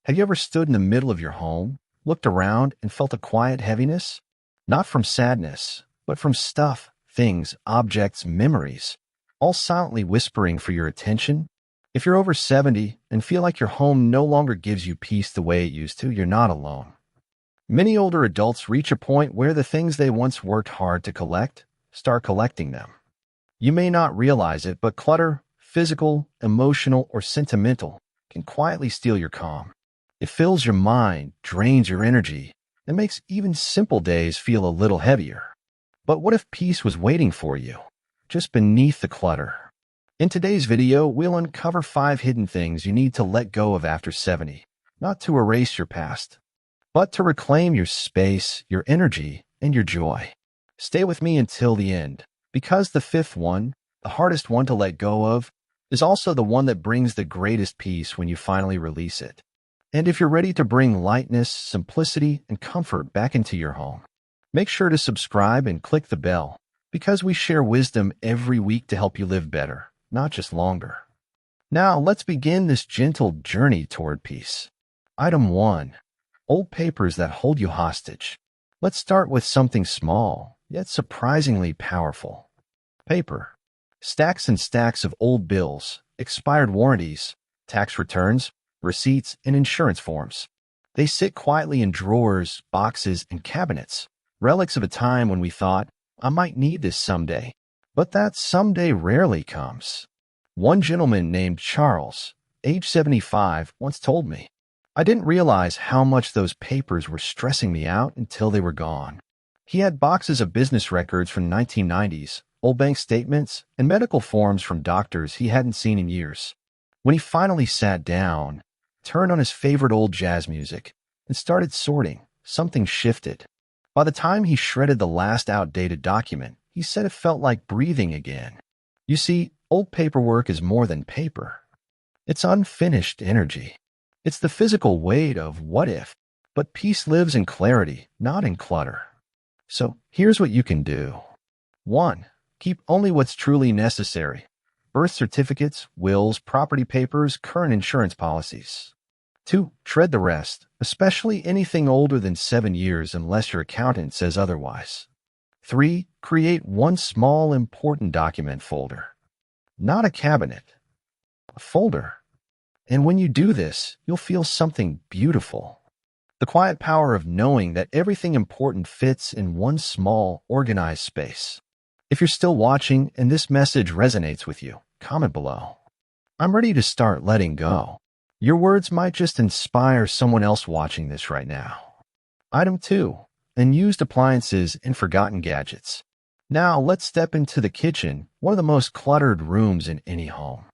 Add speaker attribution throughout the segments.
Speaker 1: Have you ever stood in the middle of your home, looked around, and felt a quiet heaviness? Not from sadness, but from stuff, things, objects, memories, all silently whispering for your attention? If you're over 70 and feel like your home no longer gives you peace the way it used to, you're not alone. Many older adults reach a point where the things they once worked hard to collect start collecting them. You may not realize it, but clutter, physical, emotional, or sentimental, can quietly steal your calm. It fills your mind, drains your energy, and makes even simple days feel a little heavier. But what if peace was waiting for you, just beneath the clutter? In today's video, we'll uncover 5 hidden things you need to let go of after 70, not to erase your past, but to reclaim your space, your energy, and your joy. Stay with me until the end, because the 5th one, the hardest one to let go of, is also the one that brings the greatest peace when you finally release it. And if you're ready to bring lightness, simplicity, and comfort back into your home, make sure to subscribe and click the bell, because we share wisdom every week to help you live better, not just longer. Now, let's begin this gentle journey toward peace. Item 1. Old papers that hold you hostage. Let's start with something small, yet surprisingly powerful. Paper. Stacks and stacks of old bills, expired warranties, tax returns, receipts, and insurance forms. They sit quietly in drawers, boxes, and cabinets, relics of a time when we thought, I might need this someday. But that someday rarely comes. One gentleman named Charles, age 75, once told me, I didn't realize how much those papers were stressing me out until they were gone. He had boxes of business records from the 1990s, old bank statements, and medical forms from doctors he hadn't seen in years. When he finally sat down, turned on his favorite old jazz music, and started sorting, something shifted. By the time he shredded the last outdated document, he said it felt like breathing again. You see, old paperwork is more than paper. It's unfinished energy. It's the physical weight of what if, but peace lives in clarity, not in clutter. So here's what you can do. 1. Keep only what's truly necessary. Birth certificates, wills, property papers, current insurance policies. 2. Shred the rest, especially anything older than 7 years unless your accountant says otherwise. 3. Create one small important document folder. Not a cabinet, a folder. And when you do this, you'll feel something beautiful. The quiet power of knowing that everything important fits in one small, organized space. If you're still watching and this message resonates with you, comment below. I'm ready to start letting go. Your words might just inspire someone else watching this right now. Item 2. Unused appliances and forgotten gadgets. Now let's step into the kitchen, one of the most cluttered rooms in any home.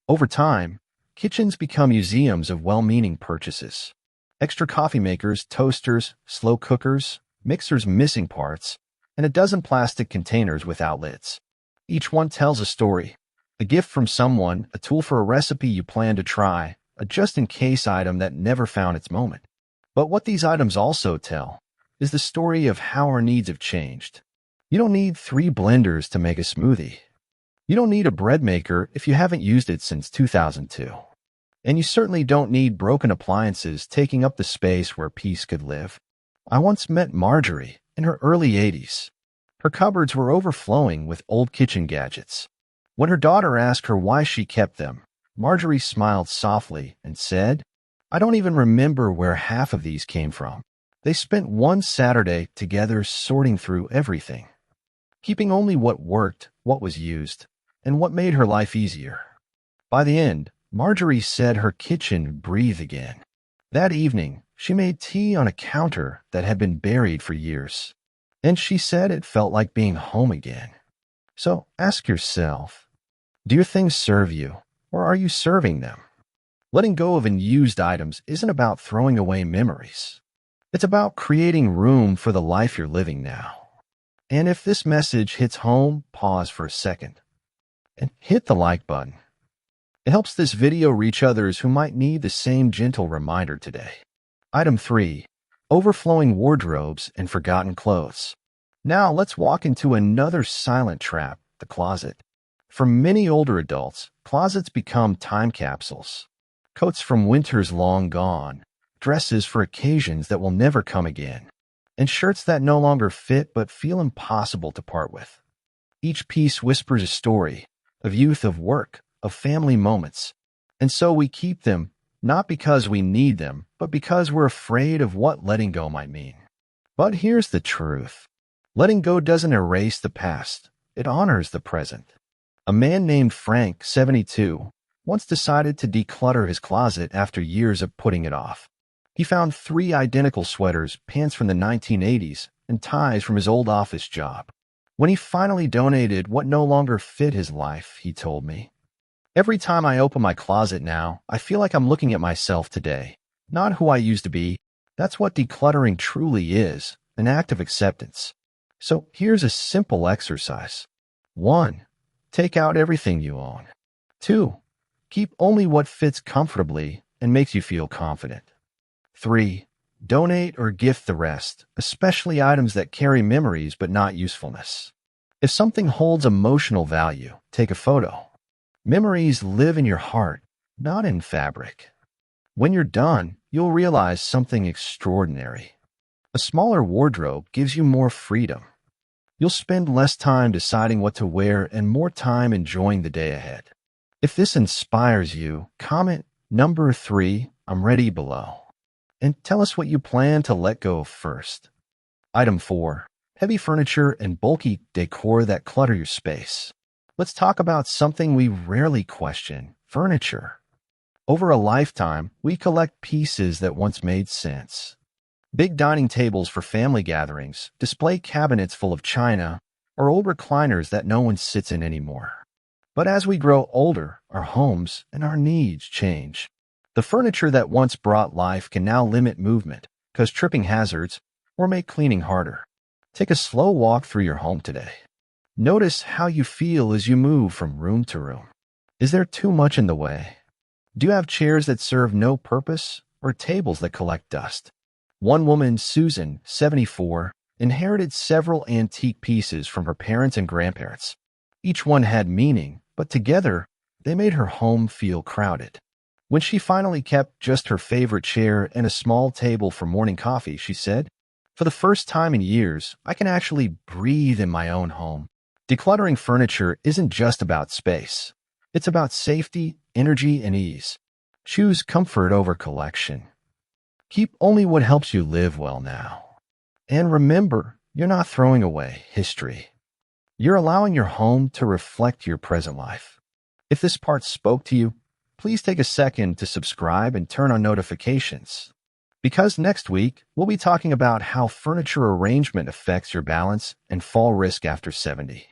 Speaker 1: Over time, kitchens become museums of well-meaning purchases. Extra coffee makers, toasters, slow cookers, mixers missing parts, and a dozen plastic containers without lids. Each one tells a story. A gift from someone, a tool for a recipe you plan to try, a just-in-case item that never found its moment. But what these items also tell is the story of how our needs have changed. You don't need 3 blenders to make a smoothie. You don't need a bread maker if you haven't used it since 2002. And you certainly don't need broken appliances taking up the space where peace could live. I once met Marjorie in her early 80s. Her cupboards were overflowing with old kitchen gadgets. When her daughter asked her why she kept them, Marjorie smiled softly and said, I don't even remember where half of these came from. They spent one Saturday together sorting through everything, keeping only what worked, what was used, and what made her life easier. By the end, Marjorie said her kitchen breathed again. That evening, she made tea on a counter that had been buried for years, and she said it felt like being home again. So ask yourself, do your things serve you, or are you serving them? Letting go of unused items isn't about throwing away memories. It's about creating room for the life you're living now. And if this message hits home, pause for a second and hit the like button. It helps this video reach others who might need the same gentle reminder today. Item 3. Overflowing wardrobes and forgotten clothes. Now let's walk into another silent trap, the closet. For many older adults, closets become time capsules. Coats from winters long gone, dresses for occasions that will never come again, and shirts that no longer fit but feel impossible to part with. Each piece whispers a story of youth, of work, of family moments, and so we keep them, not because we need them, but because we're afraid of what letting go might mean. But here's the truth. Letting go doesn't erase the past. It honors the present. A man named Frank, 72, once decided to declutter his closet after years of putting it off. He found 3 identical sweaters, pants from the 1980s, and ties from his old office job. When he finally donated what no longer fit his life, he told me, "Every time I open my closet now, I feel like I'm looking at myself today, not who I used to be." That's what decluttering truly is, an act of acceptance. So here's a simple exercise. 1. Take out everything you own. 2. Keep only what fits comfortably and makes you feel confident. 3. Donate or gift the rest, especially items that carry memories but not usefulness. If something holds emotional value, take a photo. Memories live in your heart, not in fabric. When you're done, you'll realize something extraordinary. A smaller wardrobe gives you more freedom. You'll spend less time deciding what to wear and more time enjoying the day ahead. If this inspires you, comment number 3, "I'm ready" below. And tell us what you plan to let go of first. Item 4. Heavy furniture and bulky decor that clutter your space. Let's talk about something we rarely question: furniture. Over a lifetime, we collect pieces that once made sense. Big dining tables for family gatherings, display cabinets full of china, or old recliners that no one sits in anymore. But as we grow older, our homes and our needs change. The furniture that once brought life can now limit movement, cause tripping hazards, or make cleaning harder. Take a slow walk through your home today. Notice how you feel as you move from room to room. Is there too much in the way? Do you have chairs that serve no purpose, or tables that collect dust? One woman, Susan, 74, inherited several antique pieces from her parents and grandparents. Each one had meaning, but together, they made her home feel crowded. When she finally kept just her favorite chair and a small table for morning coffee, she said, "For the first time in years, I can actually breathe in my own home." Decluttering furniture isn't just about space. It's about safety, energy, and ease. Choose comfort over collection. Keep only what helps you live well now. And remember, you're not throwing away history. You're allowing your home to reflect your present life. If this part spoke to you, please take a second to subscribe and turn on notifications. Because next week, we'll be talking about how furniture arrangement affects your balance and fall risk after 70.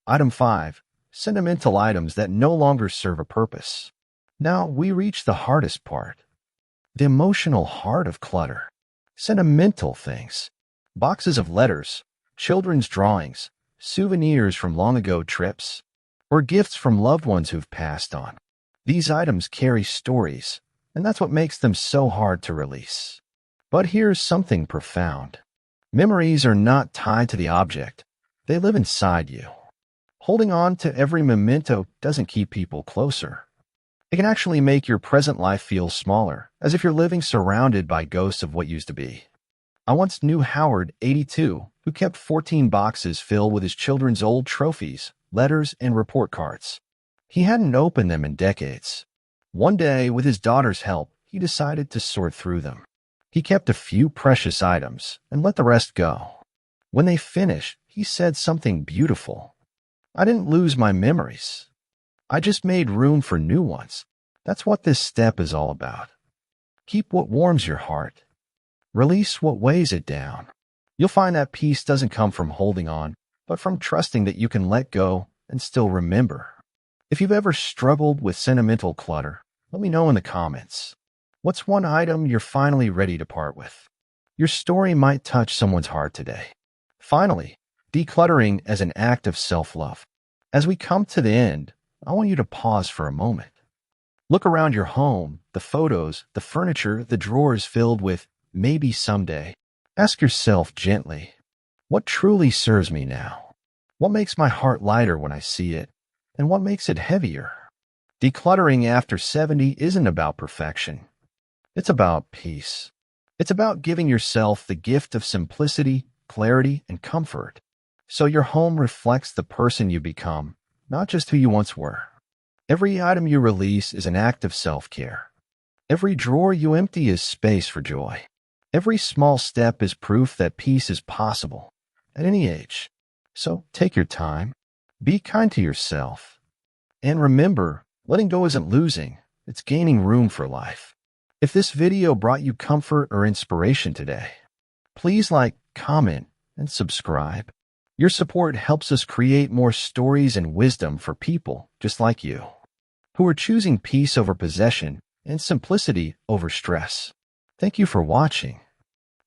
Speaker 1: Item 5. Sentimental items that no longer serve a purpose. Now we reach the hardest part. The emotional heart of clutter. Sentimental things. Boxes of letters, children's drawings, souvenirs from long ago trips, or gifts from loved ones who've passed on. These items carry stories, and that's what makes them so hard to release. But here's something profound. Memories are not tied to the object. They live inside you. Holding on to every memento doesn't keep people closer. It can actually make your present life feel smaller, as if you're living surrounded by ghosts of what used to be. I once knew Howard, 82, who kept 14 boxes filled with his children's old trophies, letters, and report cards. He hadn't opened them in decades. One day, with his daughter's help, he decided to sort through them. He kept a few precious items and let the rest go. When they finished, he said something beautiful. "I didn't lose my memories. I just made room for new ones." That's what this step is all about. Keep what warms your heart. Release what weighs it down. You'll find that peace doesn't come from holding on, but from trusting that you can let go and still remember. If you've ever struggled with sentimental clutter, let me know in the comments. What's one item you're finally ready to part with? Your story might touch someone's heart today. Finally, decluttering as an act of self-love. As we come to the end, I want you to pause for a moment. Look around your home, the photos, the furniture, the drawers filled with maybe someday. Ask yourself gently, what truly serves me now? What makes my heart lighter when I see it? And what makes it heavier? Decluttering after 70 isn't about perfection. It's about peace. It's about giving yourself the gift of simplicity, clarity, and comfort, so your home reflects the person you become, not just who you once were. Every item you release is an act of self-care. Every drawer you empty is space for joy. Every small step is proof that peace is possible at any age. So take your time, be kind to yourself, and remember, letting go isn't losing, it's gaining room for life. If this video brought you comfort or inspiration today, please like, comment, and subscribe. Your support helps us create more stories and wisdom for people just like you, who are choosing peace over possession and simplicity over stress. Thank you for watching.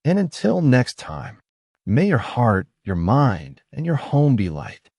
Speaker 1: And until next time, may your heart, your mind, and your home be light.